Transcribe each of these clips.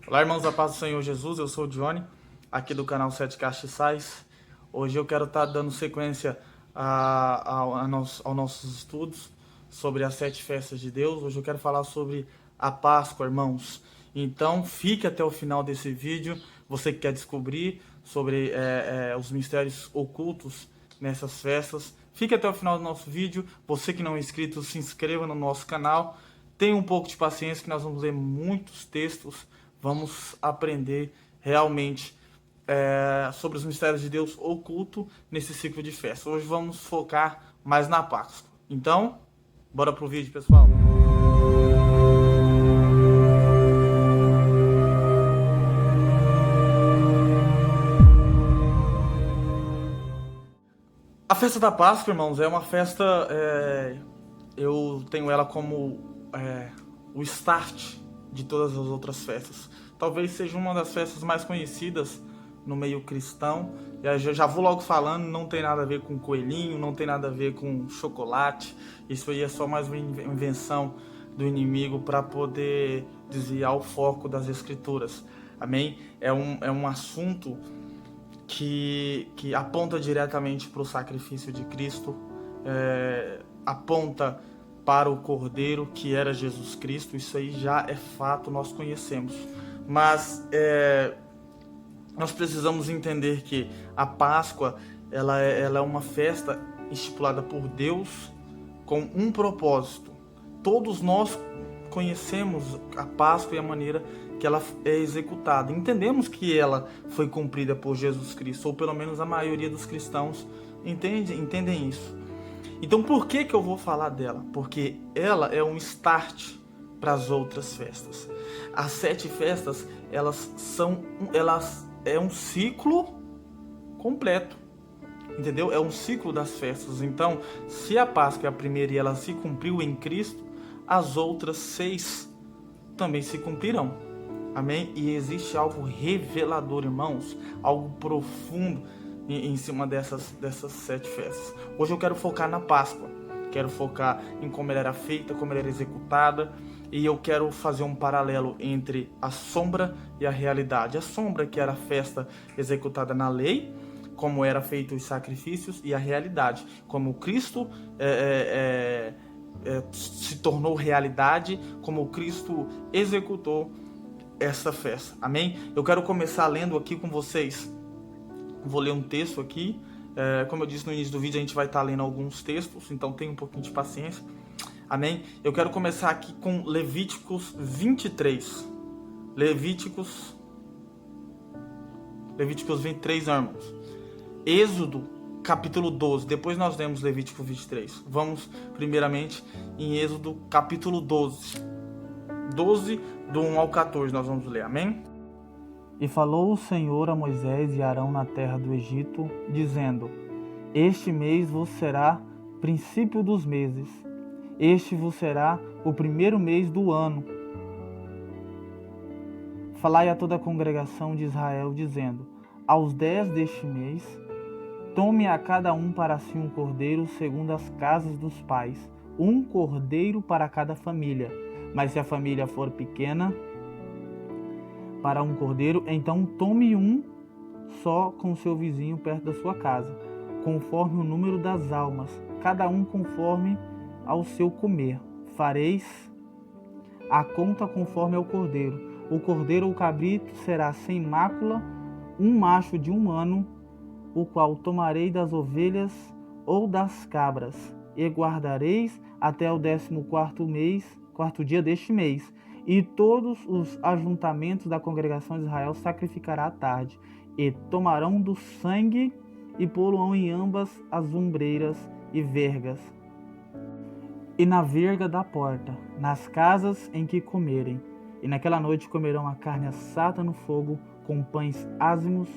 Olá, irmãos, da paz do Senhor Jesus, eu sou o Johnny, aqui do canal 7 Castiçais. Hoje eu quero estar dando sequência aos nossos estudos sobre as 7 festas de Deus. Hoje eu quero falar sobre a Páscoa, irmãos. Então, fique até o final desse vídeo, você que quer descobrir sobre os mistérios ocultos nessas festas. Fique até o final do nosso vídeo. Você que não é inscrito, se inscreva no nosso canal. Tenha um pouco de paciência que nós vamos ler muitos textos. Vamos aprender realmente sobre os mistérios de Deus oculto nesse ciclo de festa. Hoje vamos focar mais na Páscoa. Então, bora pro vídeo, pessoal. A festa da Páscoa, irmãos, é uma festa, eu tenho ela como o start de todas as outras festas. Talvez seja uma das festas mais conhecidas no meio cristão. Eu já vou logo falando, não tem nada a ver com coelhinho, não tem nada a ver com chocolate. Isso aí é só mais uma invenção do inimigo para poder desviar o foco das escrituras. Amém? É um assunto que aponta diretamente para o sacrifício de Cristo, aponta para o Cordeiro, que era Jesus Cristo. Isso aí já é fato, nós conhecemos. Mas nós precisamos entender que a Páscoa ela é uma festa estipulada por Deus com um propósito. Todos nós conhecemos a Páscoa e a maneira que ela é executada. Entendemos que ela foi cumprida por Jesus Cristo, ou pelo menos a maioria dos cristãos entendem isso. Então por que eu vou falar dela? Porque ela é um start para as outras festas. As 7 festas, elas é um ciclo completo, entendeu? É um ciclo das festas. Então, se a Páscoa é a primeira e ela se cumpriu em Cristo, as outras 6 também se cumprirão. Amém? E existe algo revelador, irmãos, algo profundo em cima dessas 7 festas. Hoje eu quero focar na Páscoa, quero focar em como ela era feita, como ela era executada, e eu quero fazer um paralelo entre a sombra e a realidade. A sombra, que era a festa executada na lei, como era feito os sacrifícios, e a realidade, como Cristo se tornou realidade, como Cristo executou essa festa. Amém? Eu quero começar lendo aqui com vocês. Vou ler um texto aqui. Como eu disse no início do vídeo, a gente vai estar lendo alguns textos, então tenha um pouquinho de paciência. Amém? Eu quero começar aqui com Levíticos 23. Levíticos 23, irmãos. Êxodo, capítulo 12. Depois nós lemos Levítico 23. Vamos primeiramente em Êxodo, capítulo 12. 12, do 1 ao 14, nós vamos ler. Amém? E falou o Senhor a Moisés e Arão na terra do Egito, dizendo: Este mês vos será princípio dos meses. Este vos será o primeiro mês do ano. Falai a toda a congregação de Israel, dizendo: Aos 10 deste mês, tome a cada um para si um cordeiro segundo as casas dos pais, um cordeiro para cada família. Mas se a família for pequena, para um cordeiro, então tome um só com seu vizinho perto da sua casa, conforme o número das almas, cada um conforme ao seu comer. Fareis a conta conforme ao cordeiro. O cordeiro ou cabrito será sem mácula, um macho de 1 ano, o qual tomarei das ovelhas ou das cabras, e guardareis até o 14º dia deste mês. E todos os ajuntamentos da congregação de Israel sacrificará à tarde, e tomarão do sangue e pô-lo em ambas as ombreiras e vergas, e na verga da porta, nas casas em que comerem. E naquela noite comerão a carne assada no fogo, com pães ázimos,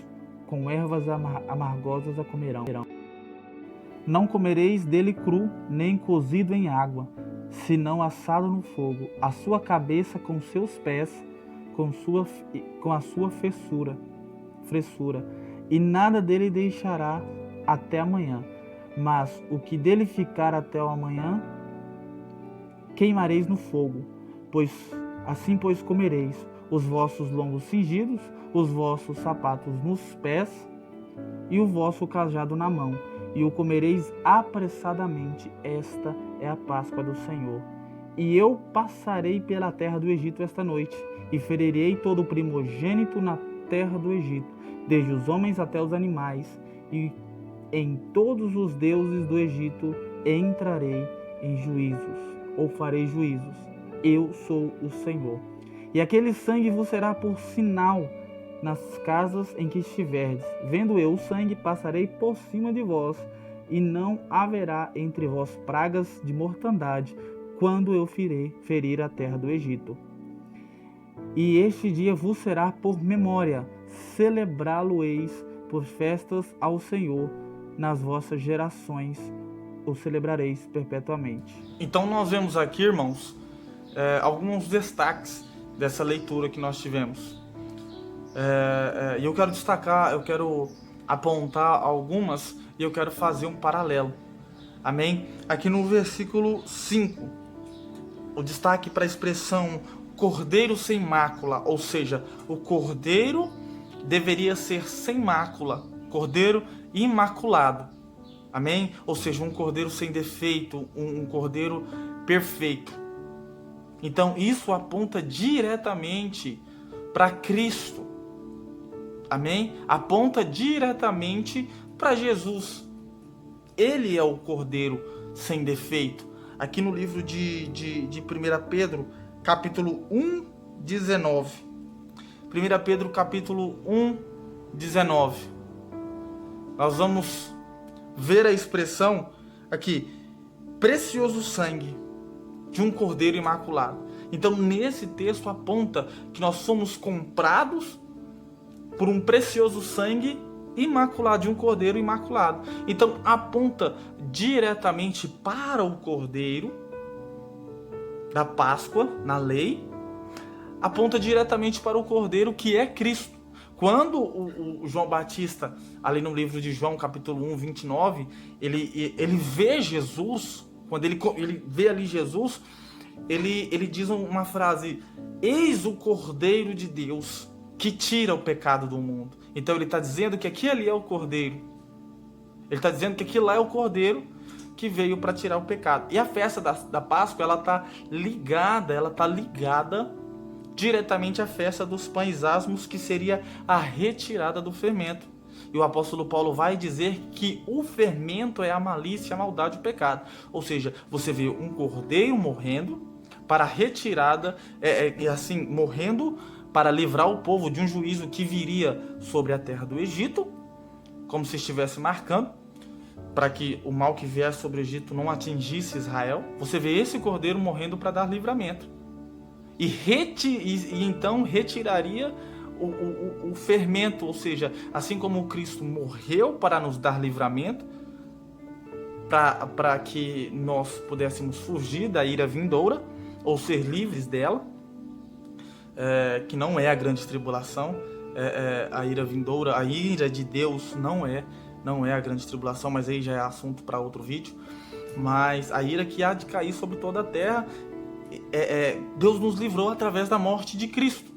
com ervas amargosas a comerão. Não comereis dele cru, nem cozido em água, senão assado no fogo, a sua cabeça com seus pés, com a sua fressura, e nada dele deixará até amanhã. Mas o que dele ficar até o amanhã, queimareis no fogo, pois comereis. os vossos lombos cingidos, os vossos sapatos nos pés e o vosso cajado na mão, e o comereis apressadamente. Esta é a Páscoa do Senhor. E eu passarei pela terra do Egito esta noite, e ferirei todo o primogênito na terra do Egito, desde os homens até os animais, e em todos os deuses do Egito entrarei em juízos, ou farei juízos. Eu sou o Senhor. E aquele sangue vos será por sinal nas casas em que estiverdes. Vendo eu o sangue, passarei por cima de vós, e não haverá entre vós pragas de mortandade, quando eu ferir a terra do Egito. E este dia vos será por memória, celebrá-lo-eis por festas ao Senhor, nas vossas gerações o celebrareis perpetuamente. Então nós vemos aqui, irmãos, alguns destaques dessa leitura que nós tivemos. E eu quero destacar, eu quero apontar algumas e eu quero fazer um paralelo. Amém? Aqui no versículo 5, o destaque para a expressão cordeiro sem mácula, ou seja, o cordeiro deveria ser sem mácula, cordeiro imaculado. Amém? Ou seja, um cordeiro sem defeito, um cordeiro perfeito. Então isso aponta diretamente para Cristo. Amém? Aponta diretamente para Jesus. Ele é o cordeiro sem defeito. Aqui no livro de 1 Pedro, capítulo 1, 19. 1 Pedro, capítulo 1, 19. Nós vamos ver a expressão aqui, precioso sangue de um cordeiro imaculado. Então, nesse texto aponta que nós somos comprados por um precioso sangue imaculado, de um cordeiro imaculado. Então, aponta diretamente para o cordeiro da Páscoa, na lei, aponta diretamente para o cordeiro que é Cristo. Quando o João Batista, ali no livro de João, capítulo 1, 29, ele vê Jesus, quando ele vê ali Jesus, ele diz uma frase: eis o Cordeiro de Deus que tira o pecado do mundo. Então ele está dizendo que aqui ali é o Cordeiro. Ele está dizendo que aquilo lá é o Cordeiro que veio para tirar o pecado. E a festa da Páscoa, ela está ligada diretamente à festa dos pães asmos, que seria a retirada do fermento. E o apóstolo Paulo vai dizer que o fermento é a malícia, a maldade, o pecado. Ou seja, você vê um cordeiro morrendo para a retirada, morrendo para livrar o povo de um juízo que viria sobre a terra do Egito, como se estivesse marcando, para que o mal que vier sobre o Egito não atingisse Israel. Você vê esse cordeiro morrendo para dar livramento. E então retiraria o fermento, ou seja, assim como o Cristo morreu para nos dar livramento, para que nós pudéssemos fugir da ira vindoura, ou ser livres dela, que não é a grande tribulação, a ira vindoura, a ira de Deus não é a grande tribulação, mas aí já é assunto para outro vídeo. Mas a ira que há de cair sobre toda a terra, Deus nos livrou através da morte de Cristo.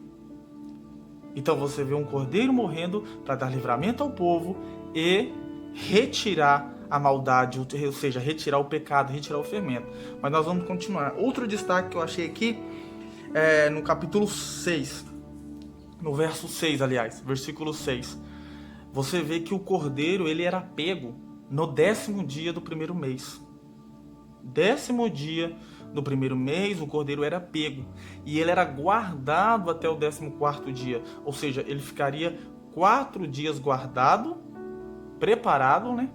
Então você vê um cordeiro morrendo para dar livramento ao povo e retirar a maldade, ou seja, retirar o pecado, retirar o fermento. Mas nós vamos continuar. Outro destaque que eu achei aqui no capítulo 6, no verso 6, aliás, versículo 6. Você vê que o cordeiro, ele era pego no 10º dia do primeiro mês. 10º dia do primeiro mês, o cordeiro era pego. E ele era guardado até o 14º dia. Ou seja, ele ficaria 4 dias guardado, preparado, né?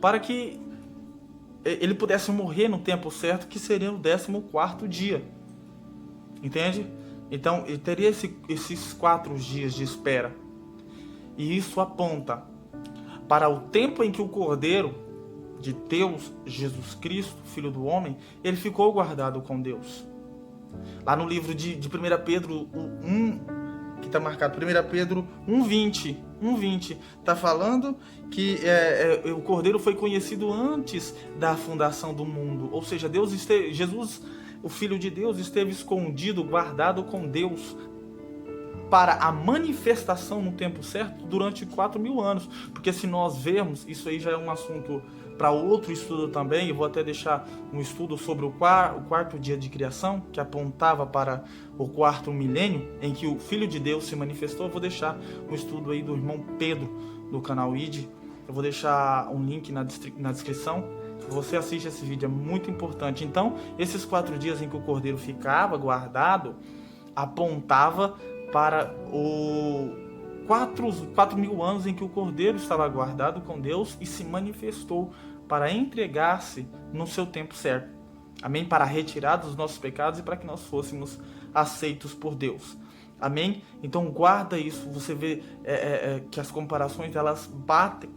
Para que ele pudesse morrer no tempo certo, que seria o 14º dia. Entende? Então, ele teria esses 4 dias de espera. E isso aponta para o tempo em que o Cordeiro de Deus, Jesus Cristo, Filho do Homem, ele ficou guardado com Deus. Lá no livro de 1 Pedro 1, que está marcado, 1 Pedro 1,20, está falando que o Cordeiro foi conhecido antes da fundação do mundo. Ou seja, Jesus, o Filho de Deus, esteve escondido, guardado com Deus para a manifestação no tempo certo durante 4.000 anos. Porque se nós vermos, isso aí já é um assunto para outro estudo também, eu vou até deixar um estudo sobre o quarto dia de criação, que apontava para o quarto milênio, em que o Filho de Deus se manifestou. Eu vou deixar um estudo aí do irmão Pedro, do canal ID, eu vou deixar um link na descrição. Você assiste esse vídeo, é muito importante. Então, esses 4 dias em que o cordeiro ficava guardado, apontava para o 4.000 anos em que o cordeiro estava guardado com Deus e se manifestou para entregar-se no seu tempo certo. Amém? Para retirar dos nossos pecados e para que nós fôssemos aceitos por Deus. Amém? Então guarda isso. Você vê que as comparações elas batem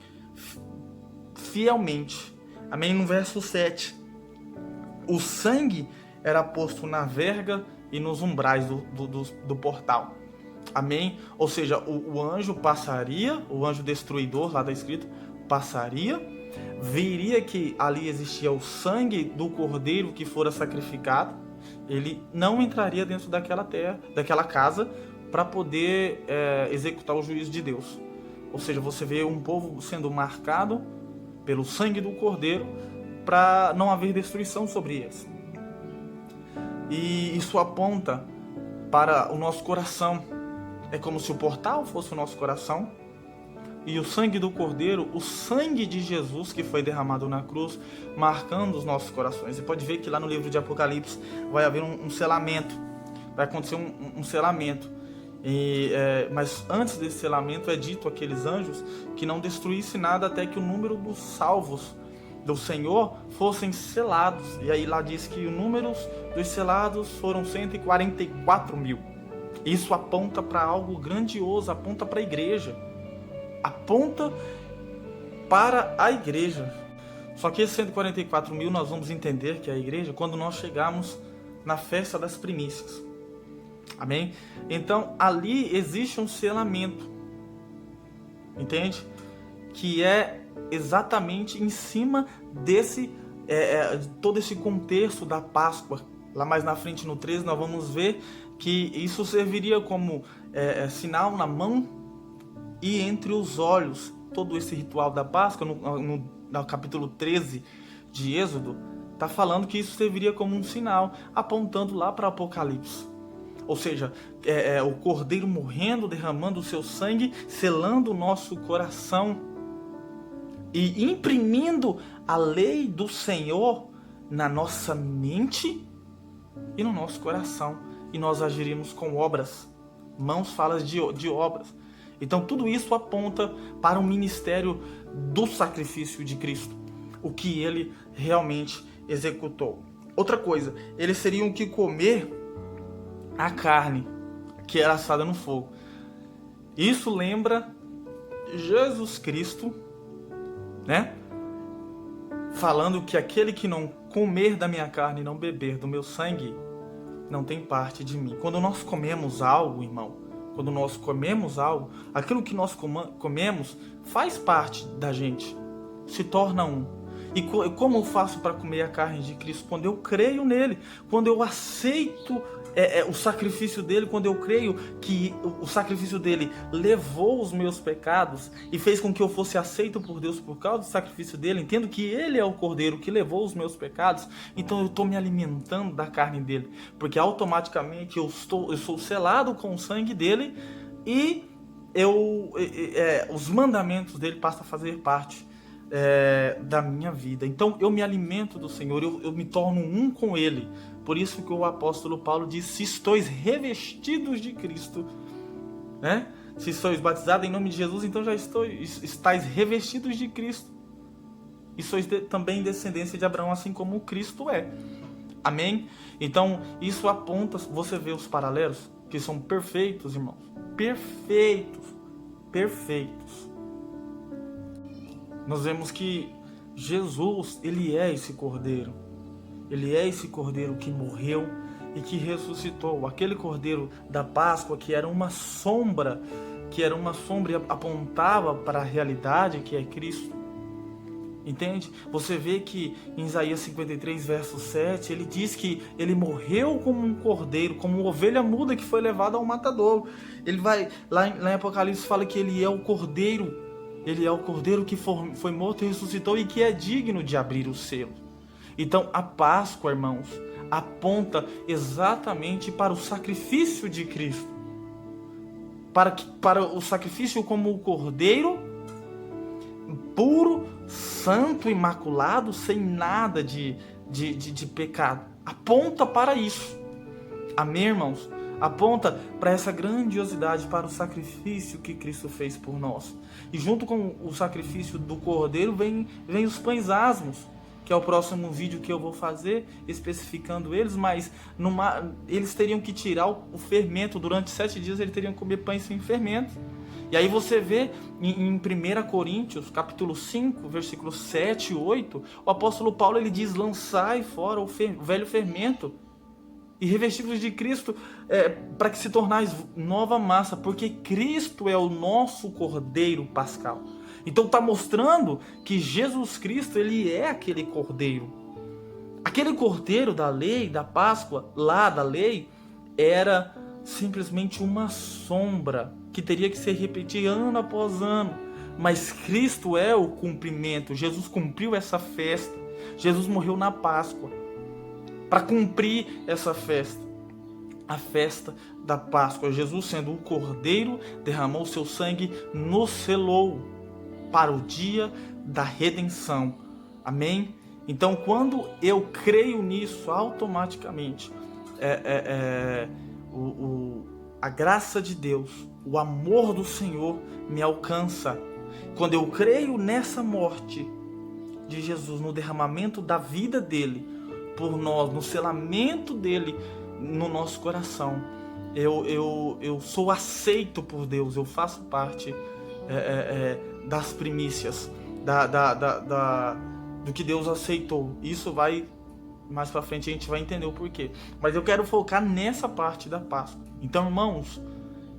fielmente. Amém? No verso 7, o sangue era posto na verga e nos umbrais do portal. Amém? Ou seja, o anjo passaria, o anjo destruidor, lá está escrito, passaria, veria que ali existia o sangue do cordeiro que fora sacrificado, ele não entraria dentro daquela terra, daquela casa, para poder executar o juízo de Deus. Ou seja, você vê um povo sendo marcado pelo sangue do cordeiro para não haver destruição sobre eles. E isso aponta para o nosso coração. É como se o portal fosse o nosso coração e o sangue do cordeiro, o sangue de Jesus que foi derramado na cruz, marcando os nossos corações. Você pode ver que lá no livro de Apocalipse vai haver um selamento, vai acontecer um selamento. Mas antes desse selamento é dito àqueles anjos que não destruísse nada até que o número dos salvos do Senhor fossem selados. E aí lá diz que o número dos selados foram 144.000. Isso aponta para algo grandioso, aponta para a igreja. Aponta para a igreja. Só que esses 144.000 nós vamos entender que é a igreja quando nós chegarmos na festa das primícias. Amém? Então ali existe um selamento. Entende? Que é exatamente em cima desse todo esse contexto da Páscoa. Lá mais na frente no 13 nós vamos ver que isso serviria como sinal na mão e entre os olhos. Todo esse ritual da Páscoa, no capítulo 13 de Êxodo, está falando que isso serviria como um sinal, apontando lá para Apocalipse. Ou seja, o cordeiro morrendo, derramando o seu sangue, selando o nosso coração e imprimindo a lei do Senhor na nossa mente e no nosso coração. E nós agiríamos com obras. Mãos falam de obras. Então tudo isso aponta para o ministério do sacrifício de Cristo, o que ele realmente executou. Outra coisa, eles teriam que comer a carne que era assada no fogo. Isso lembra Jesus Cristo, né? Falando que aquele que não comer da minha carne e não beber do meu sangue não tem parte de mim. Quando nós comemos algo, irmão, quando nós comemos algo, aquilo que nós comemos faz parte da gente, se torna um. E como eu faço para comer a carne de Cristo? Quando eu creio nele, quando eu aceito o sacrifício dele, quando eu creio que o sacrifício dele levou os meus pecados e fez com que eu fosse aceito por Deus por causa do sacrifício dele, entendo que ele é o cordeiro que levou os meus pecados, então eu estou me alimentando da carne dele, porque automaticamente eu sou selado com o sangue dele e os mandamentos dele passam a fazer parte da minha vida. Então eu me alimento do Senhor, eu me torno um com ele. Por isso que o apóstolo Paulo diz: se sois revestidos de Cristo, né? Se sois batizados em nome de Jesus, então já estáis revestidos de Cristo. E sois também descendência de Abraão, assim como Cristo é. Amém? Então isso aponta, você vê os paralelos, que são perfeitos, irmãos. Perfeitos. Perfeitos. Nós vemos que Jesus, ele é esse cordeiro. Ele é esse cordeiro que morreu e que ressuscitou. Aquele cordeiro da Páscoa que era uma sombra e apontava para a realidade que é Cristo. Entende? Você vê que em Isaías 53, verso 7, ele diz que ele morreu como um cordeiro, como uma ovelha muda que foi levada ao matadouro. Ele vai, lá em Apocalipse fala que ele é o cordeiro que foi morto e ressuscitou e que é digno de abrir o selo. Então a Páscoa, irmãos, aponta exatamente para o sacrifício de Cristo. Para o sacrifício como o cordeiro puro, santo, imaculado, sem nada de pecado. Aponta para isso. Amém, irmãos? Aponta para essa grandiosidade, para o sacrifício que Cristo fez por nós. E junto com o sacrifício do cordeiro vem os pães asmos, que é o próximo vídeo que eu vou fazer, especificando eles, mas eles teriam que tirar o fermento. Durante 7 dias eles teriam que comer pães sem fermento. E aí você vê em 1 Coríntios, capítulo 5, versículos 7 e 8, o apóstolo Paulo ele diz: lançai fora o velho fermento e revesti-vos de Cristo, para que se tornais nova massa, porque Cristo é o nosso cordeiro pascal. Então está mostrando que Jesus Cristo ele é aquele cordeiro. Aquele cordeiro da lei, da Páscoa, lá da lei, era simplesmente uma sombra que teria que se repetir ano após ano. Mas Cristo é o cumprimento. Jesus cumpriu essa festa. Jesus morreu na Páscoa para cumprir essa festa. A festa da Páscoa. Jesus, sendo o cordeiro, derramou seu sangue, nos selou para o dia da redenção. Amém? Então, quando eu creio nisso, automaticamente a graça de Deus, o amor do Senhor me alcança. Quando eu creio nessa morte de Jesus, no derramamento da vida dele por nós, no selamento dele no nosso coração, eu sou aceito por Deus, eu faço parte das primícias, do que Deus aceitou. Isso vai, mais pra frente a gente vai entender o porquê. Mas eu quero focar nessa parte da Páscoa. Então, irmãos,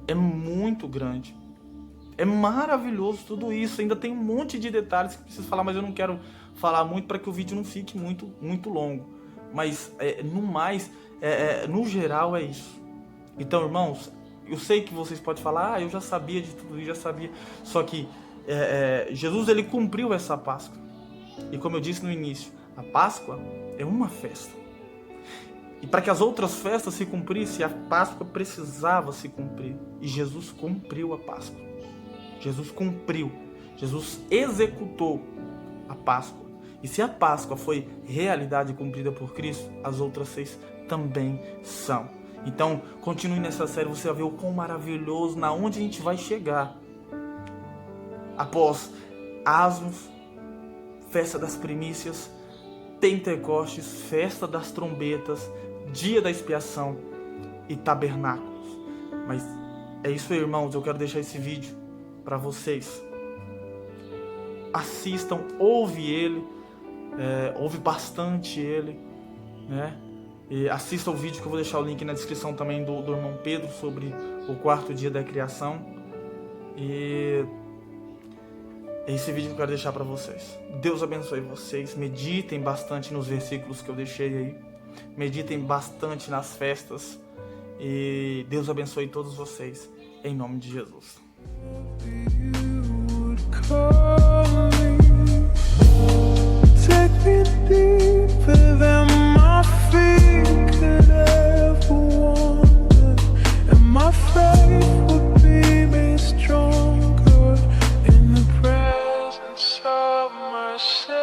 é muito grande. É maravilhoso tudo isso. Ainda tem um monte de detalhes que preciso falar, mas eu não quero falar muito para que o vídeo não fique muito longo. Mas, no geral, é isso. Então, irmãos, eu sei que vocês podem falar: eu já sabia de tudo isso, já sabia. Só que Jesus, ele cumpriu essa Páscoa. E como eu disse no início, a Páscoa é uma festa. E para que as outras festas se cumprissem, a Páscoa precisava se cumprir. E Jesus cumpriu a Páscoa. Jesus cumpriu. Jesus executou a Páscoa. E se a Páscoa foi realidade cumprida por Cristo, as outras 6 também são. Então, continue nessa série, você vai ver o quão maravilhoso, na onde a gente vai chegar. Após Asmos, festa das primícias, Pentecostes, festa das trombetas, dia da expiação e tabernáculos. Mas é isso aí, irmãos. Eu quero deixar esse vídeo para vocês. Assistam, ouve ele, ouve bastante ele, né? E assista o vídeo que eu vou deixar o link na descrição também do irmão Pedro sobre o 4º dia da criação. E esse vídeo que eu quero deixar para vocês. Deus abençoe vocês. Meditem bastante nos versículos que eu deixei aí. Meditem bastante nas festas. E Deus abençoe todos vocês. Em nome de Jesus. Myself